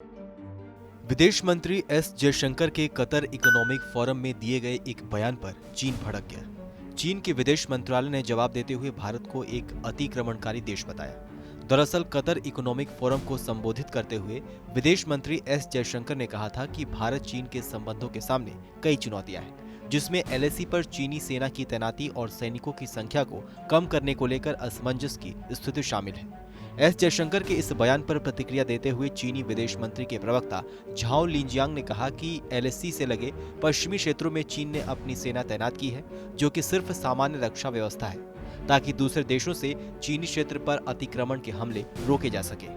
विदेश मंत्री एस जयशंकर के कतर इकोनॉमिक फोरम में दिए गए एक बयान पर चीन भड़क गया। चीन के विदेश मंत्रालय ने जवाब देते हुए भारत को एक अतिक्रमणकारी देश बताया। दरअसल कतर इकोनॉमिक फोरम को संबोधित करते हुए विदेश मंत्री एस जयशंकर ने कहा था कि भारत चीन के संबंधों के सामने कई चुनौतियां हैं, जिसमें एलएसी पर चीनी सेना की तैनाती और सैनिकों की संख्या को कम करने को लेकर असमंजस की स्थिति शामिल है। एस जयशंकर के इस बयान पर प्रतिक्रिया देते हुए चीनी विदेश मंत्री के प्रवक्ता झाओ लिंजियांग ने कहा कि एलएसी से लगे पश्चिमी क्षेत्रों में चीन ने अपनी सेना तैनात की है, जो कि सिर्फ सामान्य रक्षा व्यवस्था है, ताकि दूसरे देशों से चीनी क्षेत्र पर अतिक्रमण के हमले रोके जा सके।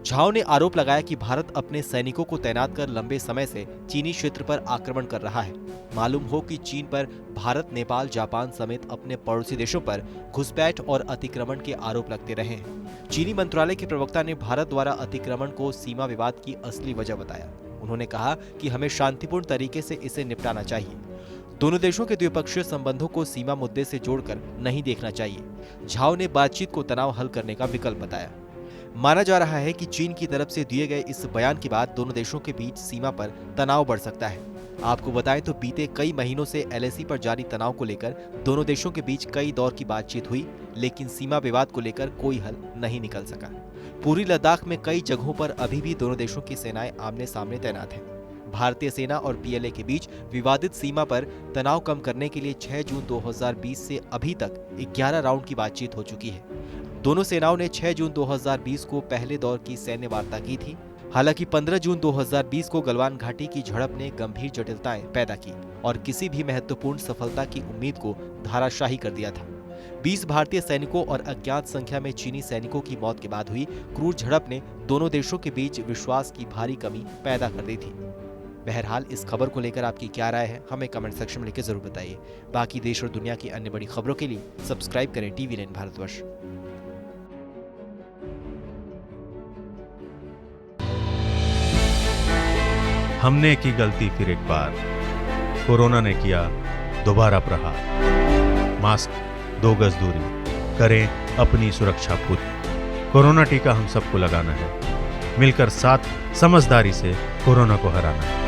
झाओ ने आरोप लगाया कि भारत अपने सैनिकों को तैनात कर लंबे समय से चीनी क्षेत्र पर आक्रमण कर रहा है। मालूम हो कि चीन पर भारत, नेपाल, जापान समेत अपने पड़ोसी देशों पर घुसपैठ और अतिक्रमण के आरोप लगते रहे हैं। चीनी मंत्रालय के प्रवक्ता ने भारत द्वारा अतिक्रमण को सीमा विवाद की असली वजह बताया। उन्होंने कहा कि हमें शांतिपूर्ण तरीके से इसे निपटाना चाहिए। दोनों देशों के द्विपक्षीय संबंधों को सीमा मुद्दे से जोड़कर नहीं देखना चाहिए। झाओ ने बातचीत को तनाव हल करने का विकल्प बताया। माना जा रहा है कि चीन की तरफ से दिए गए इस बयान के बाद दोनों देशों के बीच सीमा पर तनाव बढ़ सकता है। आपको बताएं तो बीते कई महीनों से एलएसी पर जारी तनाव को लेकर दोनों देशों के बीच कई दौर की बातचीत हुई, लेकिन सीमा विवाद को लेकर कोई हल नहीं निकल सका। पूरी लद्दाख में कई जगहों पर अभी भी दोनों देशों की सेनाएं आमने सामने तैनात हैं। भारतीय सेना और पीएलए के बीच विवादित सीमा पर तनाव कम करने के लिए 6 जून 2020 से अभी तक 11 राउंड की बातचीत हो चुकी है। दोनों सेनाओं ने 6 जून 2020 को पहले दौर की सैन्य वार्ता की थी। हालांकि 15 जून 2020 को गलवान घाटी की झड़प ने गंभीर जटिलताएं पैदा की और किसी भी महत्वपूर्ण सफलता की उम्मीद को धाराशाही कर दिया था। 20 भारतीय सैनिकों और अज्ञात संख्या में चीनी सैनिकों की मौत के बाद हुई क्रूर झड़प ने दोनों देशों के बीच विश्वास की भारी कमी पैदा कर दी थी। बहरहाल इस खबर को लेकर आपकी क्या राय है, हमें कमेंट सेक्शन में लिखकर जरूर बताइए। बाकी देश और दुनिया की अन्य बड़ी खबरों के लिए सब्सक्राइब करें TV9 भारतवर्ष। हमने की गलती फिर एक बार, कोरोना ने किया दोबारा प्रहार। मास्क, 2 गज दूरी, करें अपनी सुरक्षा खुद। कोरोना टीका हम सबको लगाना है, मिलकर साथ समझदारी से कोरोना को हराना है।